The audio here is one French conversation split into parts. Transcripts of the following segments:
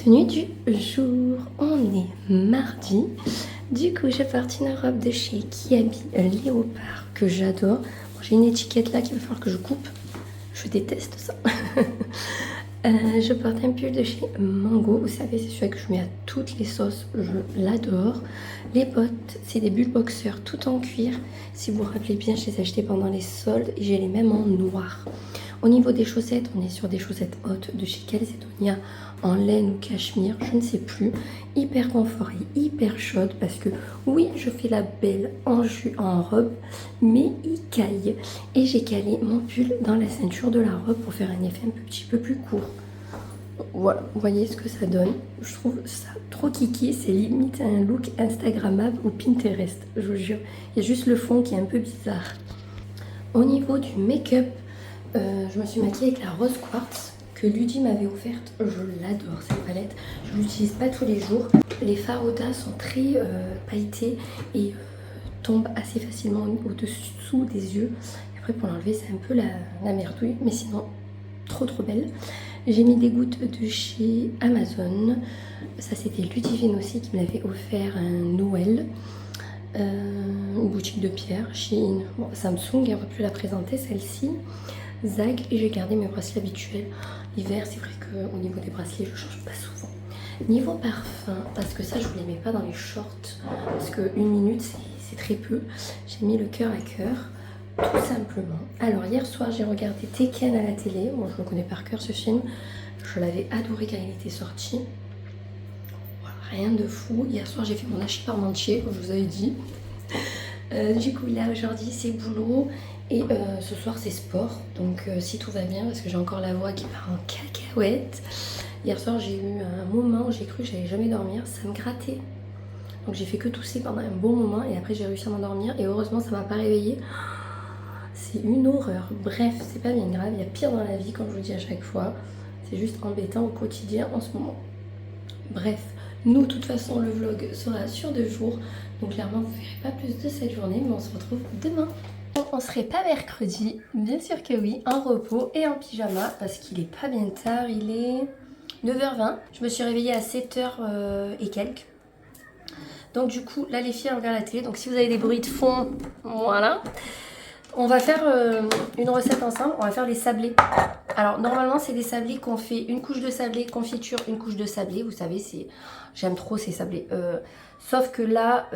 tenue du jour. On est mardi. Du coup, j'ai porté une robe de chez Kiabi Léopard que j'adore. Bon, j'ai une étiquette là qu'il va falloir que je coupe. Je déteste ça. Je porte un pull de chez Mango. Vous savez, c'est celui que je mets à toutes les sauces. Je l'adore. Les bottes, c'est des bulles boxers tout en cuir. Si vous vous rappelez bien, je les ai achetées pendant les soldes et j'ai les mêmes en noir. Au niveau des chaussettes, on est sur des chaussettes hautes de chez Calzedonia en laine ou cachemire, je ne sais plus. Hyper confort et hyper chaude parce que oui, je fais la belle en robe, mais il caille. Et j'ai calé mon pull dans la ceinture de la robe pour faire un effet un petit peu plus court. Voilà, vous voyez ce que ça donne. Je trouve ça trop kiki, c'est limite un look Instagrammable ou Pinterest, je vous jure. Il y a juste le fond qui est un peu bizarre. Au niveau du make-up, je me suis maquillée avec la rose quartz que Ludie m'avait offerte. Je l'adore cette palette. Je ne l'utilise pas tous les jours. Les fards au teint sont très pailletés et tombent assez facilement au-dessous des yeux. Et après pour l'enlever c'est un peu la merdouille, mais sinon trop belle. J'ai mis des gouttes de chez Amazon. Ça c'était Ludivine aussi qui me l'avait offert un Noël. Une boutique de pierre, Shein, bon, Samsung, elle ne va plus la présenter celle-ci. Zag, et j'ai gardé mes bracelets habituels. L'hiver, c'est vrai qu'au niveau des bracelets, je change pas souvent. Niveau parfum, parce que ça, je ne vous les mets pas dans les shorts, parce qu'une minute, c'est très peu. J'ai mis le cœur à cœur, tout simplement. Alors, hier soir, j'ai regardé Tekken à la télé. Bon, je le connais par cœur, ce film. Je l'avais adoré quand il était sorti. Voilà, rien de fou. Hier soir, j'ai fait mon hachis parmentier, comme je vous avais dit. Du coup, là, aujourd'hui, c'est boulot. Et ce soir c'est sport, donc si tout va bien, parce que j'ai encore la voix qui part en cacahuète. Hier soir j'ai eu un moment où j'ai cru que j'allais jamais dormir, ça me grattait. Donc j'ai fait que tousser pendant un bon moment et après j'ai réussi à m'endormir et heureusement ça m'a pas réveillée. C'est une horreur. Bref, c'est pas bien grave, il y a pire dans la vie comme je vous dis à chaque fois. C'est juste embêtant au quotidien en ce moment. Bref, nous de toute façon le vlog sera sur 2 jours. Donc clairement vous ne verrez pas plus de cette journée, mais on se retrouve demain. On serait pas mercredi, bien sûr que oui, en repos et en pyjama parce qu'il est pas bien tard, il est 9h20. Je me suis réveillée à 7h et quelques. Donc du coup, là les filles regardent la télé, donc si vous avez des bruits de fond, voilà. On va faire une recette ensemble, on va faire les sablés. Alors normalement c'est des sablés qu'on fait une couche de sablé, confiture, une couche de sablé. Vous savez, j'aime trop ces sablés. Sauf que là...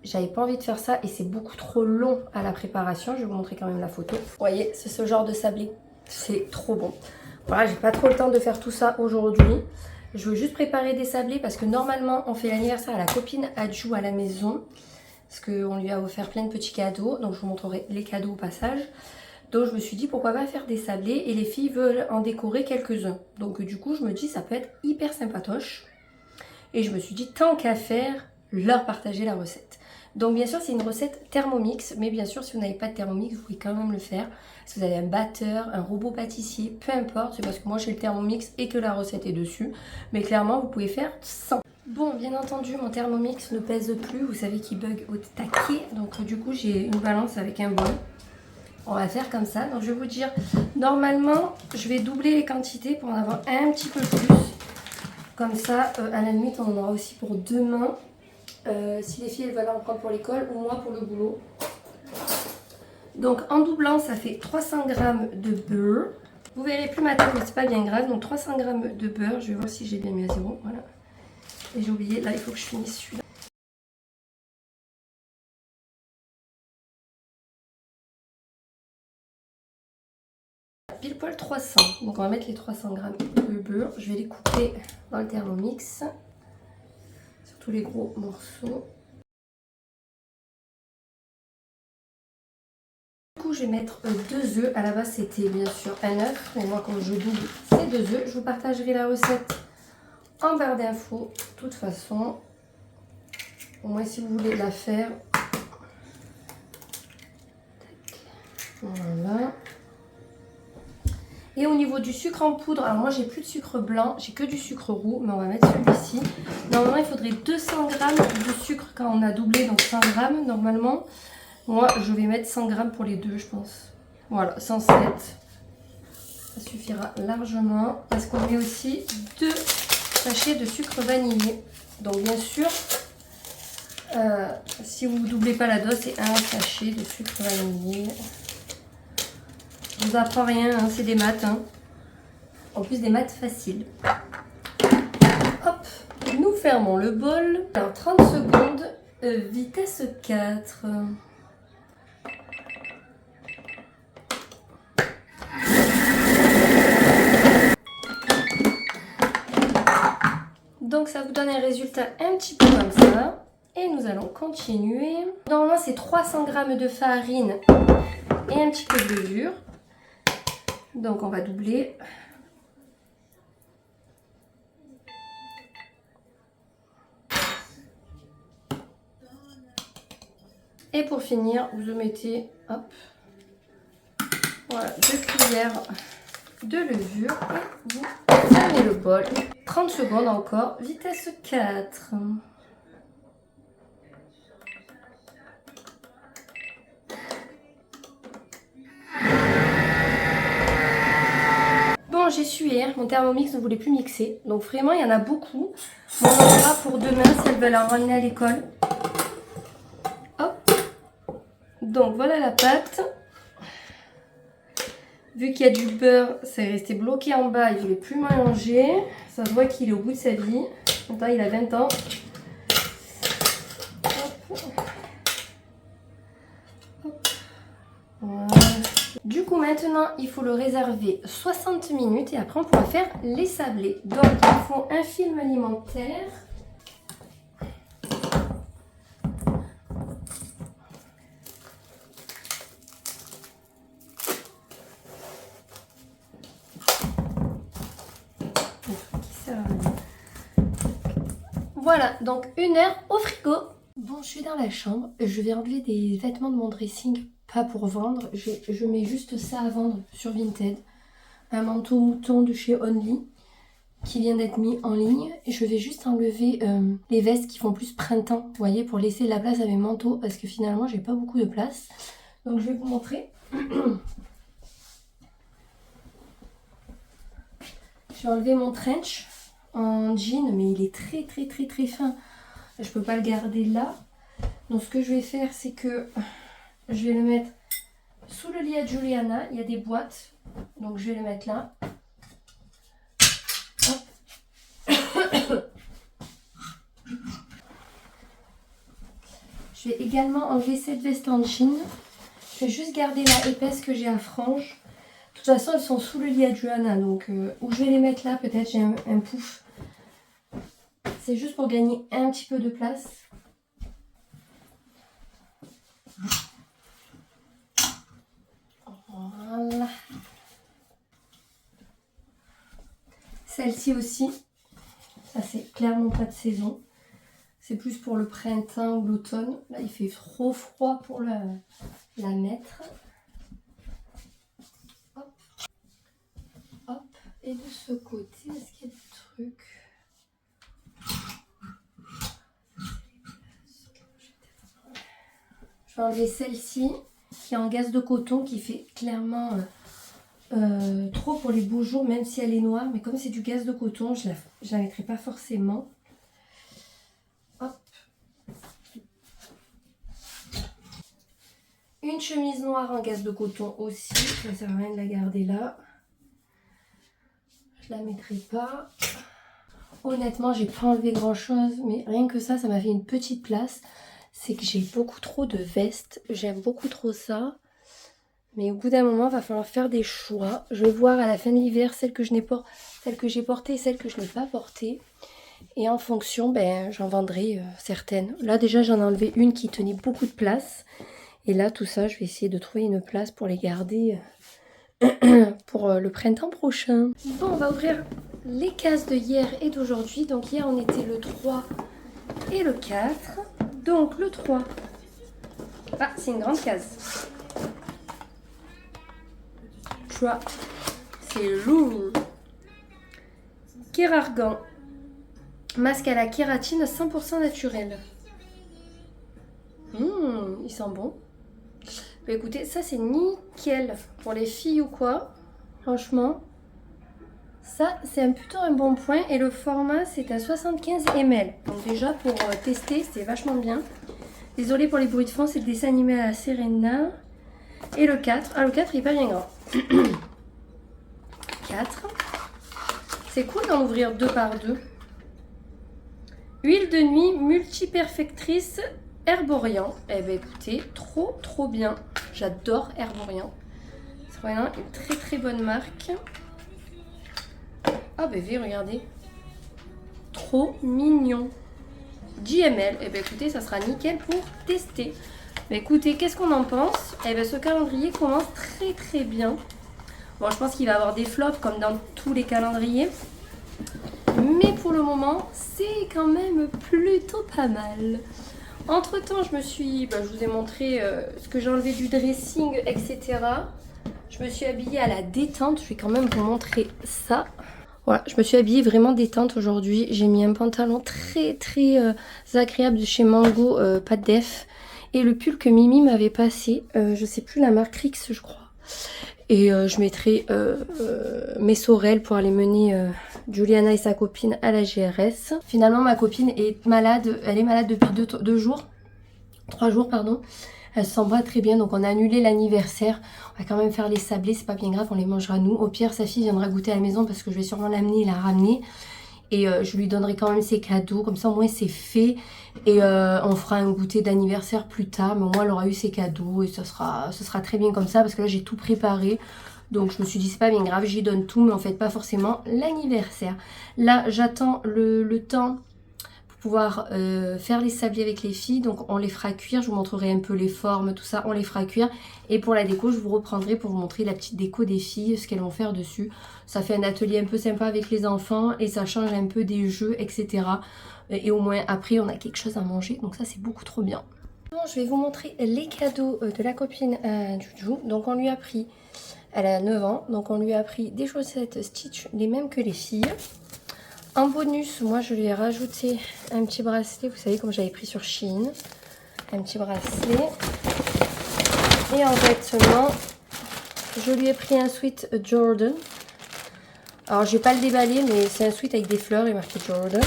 j'avais pas envie de faire ça et c'est beaucoup trop long à la préparation. Je vais vous montrer quand même la photo. Vous voyez, c'est ce genre de sablé. C'est trop bon. Voilà, j'ai pas trop le temps de faire tout ça aujourd'hui. Je veux juste préparer des sablés parce que normalement, on fait l'anniversaire à la copine Adjou à la maison. Parce qu'on lui a offert plein de petits cadeaux. Donc, je vous montrerai les cadeaux au passage. Donc, je me suis dit, pourquoi pas faire des sablés. Et les filles veulent en décorer quelques-uns. Donc, du coup, je me dis, ça peut être hyper sympatoche. Et je me suis dit, tant qu'à faire, leur partager la recette. Donc bien sûr c'est une recette Thermomix, mais bien sûr si vous n'avez pas de Thermomix vous pouvez quand même le faire. Si vous avez un batteur, un robot pâtissier, peu importe, c'est parce que moi j'ai le Thermomix et que la recette est dessus. Mais clairement vous pouvez faire sans. Bon, bien entendu mon Thermomix ne pèse plus, vous savez qu'il bug au taquet. Donc du coup j'ai une balance avec un bol. On va faire comme ça, donc je vais vous dire, normalement je vais doubler les quantités pour en avoir un petit peu plus. Comme ça, à la limite on en aura aussi pour demain. Si les filles elles veulent en prendre pour l'école ou moi pour le boulot. Donc en doublant ça fait 300 g de beurre. Vous verrez plus ma table mais c'est pas bien grave. Donc 300 g de beurre. Je vais voir si j'ai bien mis à 0. Voilà. Et j'ai oublié, là il faut que je finisse celui-là. Pile poil 300. Donc on va mettre les 300 g de beurre. Je vais les couper dans le Thermomix. Sur tous les gros morceaux. Je vais mettre 2 œufs. À la base c'était bien sûr un œuf, mais moi quand je double c'est 2 œufs. Je vous partagerai la recette en barre d'infos. De toute façon, au moins si vous voulez la faire. Voilà. Et au niveau du sucre en poudre, alors moi j'ai plus de sucre blanc, j'ai que du sucre roux, mais on va mettre celui-ci. Normalement il faudrait 200 g de sucre quand on a doublé, donc 100 g normalement. Moi, je vais mettre 100 g pour les deux, je pense. Voilà, 107. Ça suffira largement. Parce qu'on met aussi 2 sachet de sucre vanillé. Donc bien sûr, si vous ne doublez pas la dose, c'est un sachet de sucre vanillé. Je vous apprends rien, hein, c'est des maths. Hein. En plus des maths faciles. Hop, nous fermons le bol. Alors 30 secondes, vitesse 4. Donc ça vous donne un résultat un petit peu comme ça. Et nous allons continuer. Normalement c'est 300 g de farine et un petit peu de levure. Donc on va doubler. Et pour finir, vous mettez hop, voilà, 2 cuillères de levure et vous fermez le bol. 30 secondes encore, vitesse 4. Bon, j'ai sué, hein. Mon Thermomix ne voulait plus mixer. Donc vraiment, il y en a beaucoup. On en aura pour demain si elles veulent en ramener à l'école. Hop. Donc voilà la pâte. Vu qu'il y a du beurre, ça est resté bloqué en bas, il ne voulait plus manger. Ça se voit qu'il est au bout de sa vie. Pourtant, il a 20 ans. Hop. Hop. Voilà. Du coup, maintenant, il faut le réserver 60 minutes et après, on pourra faire les sablés. Donc, il faut un film alimentaire. Voilà, donc 1 heure au frigo. Bon, je suis dans la chambre. Je vais enlever des vêtements de mon dressing, pas pour vendre. Je mets juste ça à vendre sur Vinted. Un manteau mouton de chez Only qui vient d'être mis en ligne. Et je vais juste enlever les vestes qui font plus printemps, vous voyez, pour laisser de la place à mes manteaux parce que finalement, j'ai pas beaucoup de place. Donc, je vais vous montrer. J'ai enlevé mon trench en jean, mais il est très fin. Je peux pas le garder là. Donc ce que je vais faire, c'est que je vais le mettre sous le lit à Juliana. Il y a des boîtes, donc je vais le mettre là. Hop. Je vais également enlever cette veste en jean. Je vais juste garder la épaisse que j'ai à franges. De toute façon, elles sont sous le lit à Juliana, donc où je vais les mettre là, peut-être j'ai un pouf. C'est juste pour gagner un petit peu de place. Voilà. Celle-ci aussi, ça c'est clairement pas de saison. C'est plus pour le printemps ou l'automne. Là, il fait trop froid pour la mettre. Hop. Hop. Et de ce côté, est-ce qu'il y a des trucs? Je vais enlever celle-ci qui est en gaze de coton qui fait clairement trop pour les beaux jours, même si elle est noire. Mais comme c'est du gaze de coton, je la mettrai pas forcément. Hop. Une chemise noire en gaze de coton aussi. Ça ne sert à rien de la garder là. Je la mettrai pas. Honnêtement, j'ai pas enlevé grand chose, mais rien que ça m'a fait une petite place. C'est que j'ai beaucoup trop de vestes. J'aime beaucoup trop ça. Mais au bout d'un moment, il va falloir faire des choix. Je vais voir à la fin de l'hiver celles que j'ai portées et celles que je n'ai pas portées. Et en fonction, ben, j'en vendrai certaines. Là, déjà, j'en ai enlevé une qui tenait beaucoup de place. Et là, tout ça, je vais essayer de trouver une place pour les garder pour le printemps prochain. Bon, on va ouvrir les cases de hier et d'aujourd'hui. Donc, hier, on était le 3 et le 4. Donc, le 3. Ah, c'est une grande case. Tu vois, c'est lourd. Kérargan. Masque à la kératine 100% naturel. Il sent bon. Bah, écoutez, ça c'est nickel pour les filles ou quoi. Franchement. Ça, c'est plutôt un bon point. Et le format, c'est à 75 ml. Donc déjà, pour tester, c'est vachement bien. Désolée pour les bruits de fond, c'est le dessin animé à la Serena. Et le 4. Ah, le 4, il est pas bien grand. 4. C'est cool d'en ouvrir 2 par 2. Huile de nuit multiperfectrice Herborian. Eh bien écoutez, trop bien. J'adore Herborian. C'est vraiment une très bonne marque. Ah ben regardez. Trop mignon. 10 ml. Eh bien écoutez, ça sera nickel pour tester. Mais écoutez, qu'est-ce qu'on en pense? Eh bien ce calendrier commence très bien. Bon, je pense qu'il va y avoir des flops comme dans tous les calendriers. Mais pour le moment, c'est quand même plutôt pas mal. Entre temps, je vous ai montré ce que j'ai enlevé du dressing, etc. Je me suis habillée à la détente. Je vais quand même vous montrer ça. Voilà, je me suis habillée vraiment détente aujourd'hui. J'ai mis un pantalon très agréable de chez Mango, pas de def. Et le pull que Mimi m'avait passé, je sais plus la marque Rix, je crois. Et je mettrai mes sorels pour aller mener Juliana et sa copine à la GRS. Finalement, ma copine est malade. Elle est malade depuis 3 jours, pardon. Elle se sent pas très bien, donc on a annulé l'anniversaire. On va quand même faire les sablés, c'est pas bien grave, on les mangera nous. Au pire, sa fille viendra goûter à la maison parce que je vais sûrement l'amener et la ramener. Et je lui donnerai quand même ses cadeaux, comme ça au moins c'est fait. Et on fera un goûter d'anniversaire plus tard, mais au moins elle aura eu ses cadeaux et ce sera très bien comme ça parce que là j'ai tout préparé. Donc je me suis dit c'est pas bien grave, j'y donne tout, mais en fait pas forcément l'anniversaire. Là j'attends le temps pour pouvoir faire les sablés avec les filles. Donc on les fera cuire, je vous montrerai un peu les formes, tout ça, on les fera cuire. Et pour la déco, je vous reprendrai pour vous montrer la petite déco des filles, ce qu'elles vont faire dessus. Ça fait un atelier un peu sympa avec les enfants et ça change un peu des jeux, etc. Et au moins après on a quelque chose à manger, donc ça c'est beaucoup trop bien. Bon, je vais vous montrer les cadeaux de la copine à Juju. Donc on lui a pris, elle a 9 ans, donc on lui a pris des chaussettes Stitch, les mêmes que les filles. En bonus, moi je lui ai rajouté un petit bracelet, vous savez comme j'avais pris sur Shein. Un petit bracelet. Et en vêtements, je lui ai pris un sweat Jordan. Alors je vais pas le déballer, mais c'est un sweat avec des fleurs et marqué Jordan.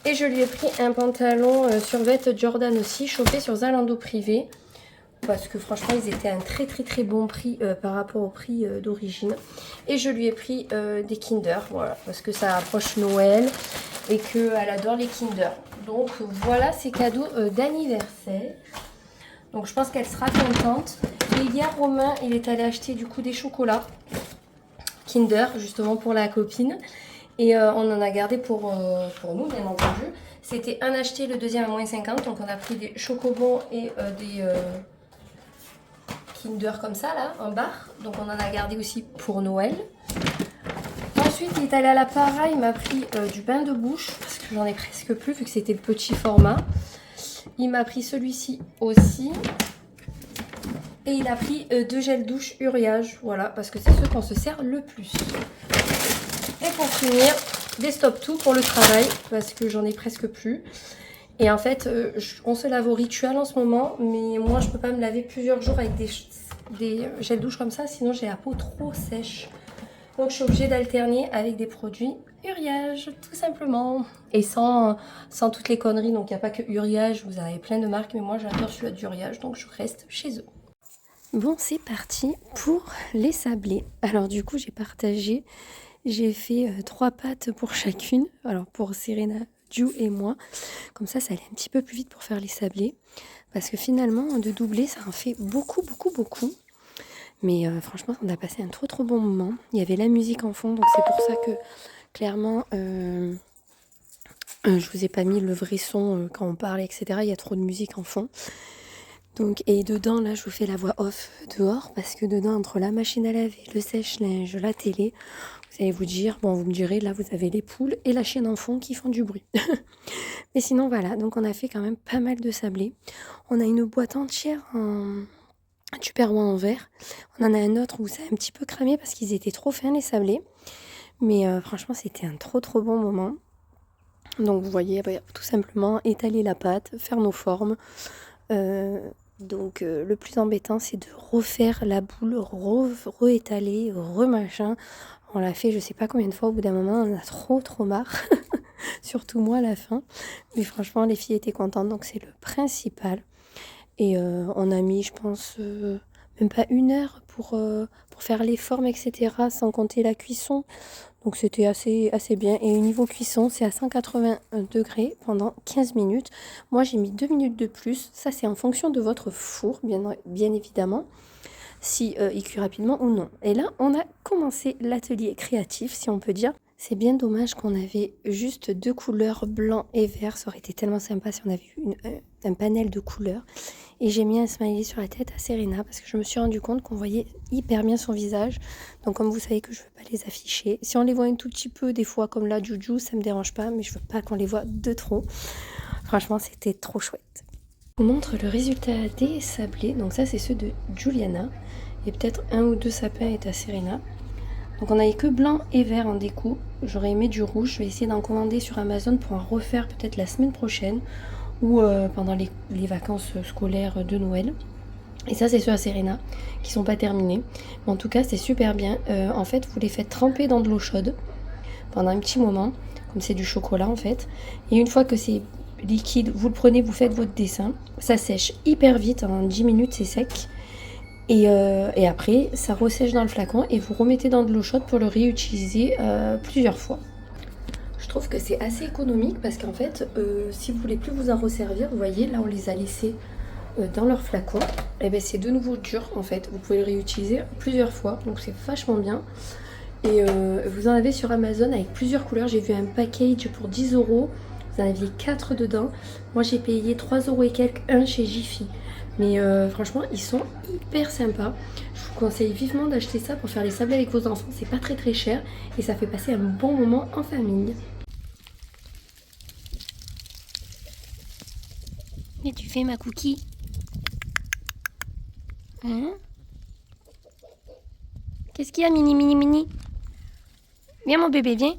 Et je lui ai pris un pantalon survêt Jordan aussi, chopé sur Zalando privé. Parce que franchement ils étaient à un très bon prix par rapport au prix d'origine. Et je lui ai pris des Kinder, voilà, parce que ça approche Noël et qu'elle adore les Kinder. Donc voilà ses cadeaux d'anniversaire. Donc je pense qu'elle sera contente. Et hier Romain il est allé acheter du coup des chocolats Kinder justement pour la copine. Et on en a gardé pour nous bien entendu. C'était un acheté, le deuxième à moins 50. Donc on a pris des chocobons et des... Kinder comme ça là en barre, donc on en a gardé aussi pour Noël. Ensuite il est allé à la para, il m'a pris du bain de bouche parce que j'en ai presque plus vu que c'était le petit format. Il m'a pris celui-ci aussi et il a pris 2 gels douche Uriage, voilà, parce que c'est ceux qu'on se sert le plus. Et pour finir des stop tout pour le travail parce que j'en ai presque plus. Et en fait, on se lave au rituel en ce moment, mais moi je peux pas me laver plusieurs jours avec des gels douche comme ça, sinon j'ai la peau trop sèche. Donc je suis obligée d'alterner avec des produits Uriage, tout simplement. Et sans toutes les conneries, donc il n'y a pas que Uriage, vous avez plein de marques, mais moi j'adore celui-là d'Uriage, donc je reste chez eux. Bon, c'est parti pour les sablés. Alors du coup, j'ai fait 3 pâtes pour chacune, alors pour Serena, Ju et moi, comme ça allait un petit peu plus vite pour faire les sablés, parce que finalement de doubler ça en fait beaucoup, mais franchement on a passé un trop bon moment. Il y avait la musique en fond, donc c'est pour ça que clairement je vous ai pas mis le vrai son quand on parle, etc. Il y a trop de musique en fond. Donc, et dedans là je vous fais la voix off dehors, parce que dedans entre la machine à laver, le sèche-linge, la télé, vous allez vous dire, bon vous me direz, là vous avez les poules et la chienne en fond qui font du bruit. Mais sinon voilà, donc on a fait quand même pas mal de sablés. On a une boîte entière en tupperware en verre. On en a un autre où ça a un petit peu cramé parce qu'ils étaient trop fins les sablés. Mais franchement c'était un trop bon moment. Donc vous voyez, tout simplement étaler la pâte, faire nos formes. Donc le plus embêtant c'est de refaire la boule, réétaler, remachin. On l'a fait je sais pas combien de fois, au bout d'un moment on a trop marre. Surtout moi à la fin. Mais franchement les filles étaient contentes donc c'est le principal. Et on a mis je pense même pas 1 heure pour faire les formes etc. sans compter la cuisson. Donc c'était assez bien. Et au niveau cuisson, c'est à 180 degrés pendant 15 minutes. Moi, j'ai mis 2 minutes de plus. Ça, c'est en fonction de votre four, bien évidemment, si il cuit rapidement ou non. Et là, on a commencé l'atelier créatif, si on peut dire. C'est bien dommage qu'on avait juste 2 couleurs, blanc et vert. Ça aurait été tellement sympa si on avait eu un panel de couleurs. Et j'ai mis un smiley sur la tête à Serena parce que je me suis rendu compte qu'on voyait hyper bien son visage. Donc comme vous savez que je ne veux pas les afficher. Si on les voit un tout petit peu des fois comme là Juju, ça me dérange pas. Mais je veux pas qu'on les voit de trop. Franchement c'était trop chouette. Je vous montre le résultat des sablés. Donc ça c'est ceux de Juliana. Et peut-être 1 ou 2 sapins est à Serena. Donc on n'avait que blanc et vert en déco. J'aurais aimé du rouge. Je vais essayer d'en commander sur Amazon pour en refaire peut-être la semaine prochaine. Ou pendant les vacances scolaires de Noël. Et ça c'est ceux à Serena qui sont pas terminés. Mais en tout cas c'est super bien. En fait vous les faites tremper dans de l'eau chaude pendant un petit moment. Comme c'est du chocolat en fait. Et une fois que c'est liquide, vous le prenez, vous faites votre dessin. Ça sèche hyper vite, en 10 minutes c'est sec. Et après ça ressèche dans le flacon et vous remettez dans de l'eau chaude pour le réutiliser plusieurs fois. Je trouve que c'est assez économique parce qu'en fait, si vous voulez plus vous en resservir, vous voyez, là on les a laissés dans leur flacon. Et bien c'est de nouveau dur en fait. Vous pouvez le réutiliser plusieurs fois, donc c'est vachement bien. Et vous en avez sur Amazon avec plusieurs couleurs. J'ai vu un package pour 10 euros. Vous en aviez 4 dedans. Moi j'ai payé 3 euros et quelques, un chez Jiffy. Mais franchement, ils sont hyper sympas. Je vous conseille vivement d'acheter ça pour faire les sablés avec vos enfants. C'est pas très cher et ça fait passer un bon moment en famille. Mais tu fais ma cookie? Hein? Qu'est-ce qu'il y a, mini? Viens mon bébé, viens.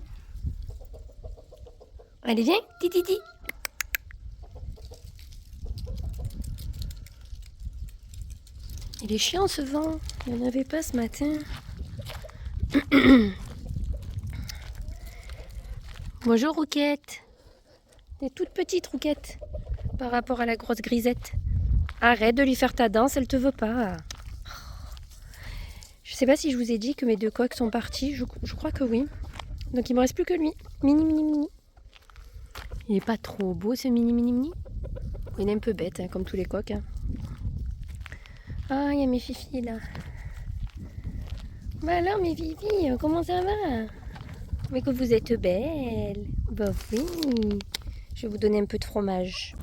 Allez, viens, titi. Il est chiant ce vent. Il n'y en avait pas ce matin. Bonjour Rouquette. T'es toute petite Rouquette par rapport à la grosse grisette. Arrête de lui faire ta danse, elle te veut pas. Je sais pas si je vous ai dit que mes 2 coqs sont partis. Je crois que oui. Donc il me reste plus que lui. Mini. Il est pas trop beau ce mini. Il est un peu bête, hein, comme tous les coqs. Hein. Ah, il y a mes fifis là. Bah alors mes fifis, comment ça va? Mais que vous êtes belles. Bah oui. Je vais vous donner un peu de fromage.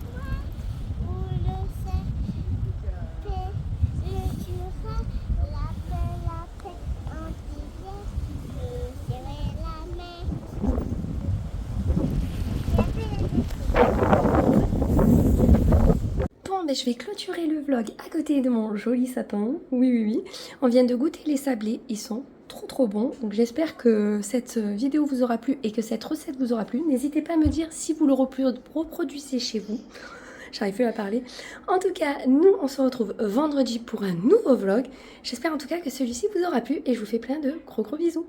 Ben, je vais clôturer le vlog à côté de mon joli sapin. Oui. On vient de goûter les sablés. Ils sont trop bons. Donc j'espère que cette vidéo vous aura plu et que cette recette vous aura plu. N'hésitez pas à me dire si vous le reproduisez chez vous. J'arrive plus à parler. En tout cas, nous, on se retrouve vendredi pour un nouveau vlog. J'espère en tout cas que celui-ci vous aura plu et je vous fais plein de gros bisous.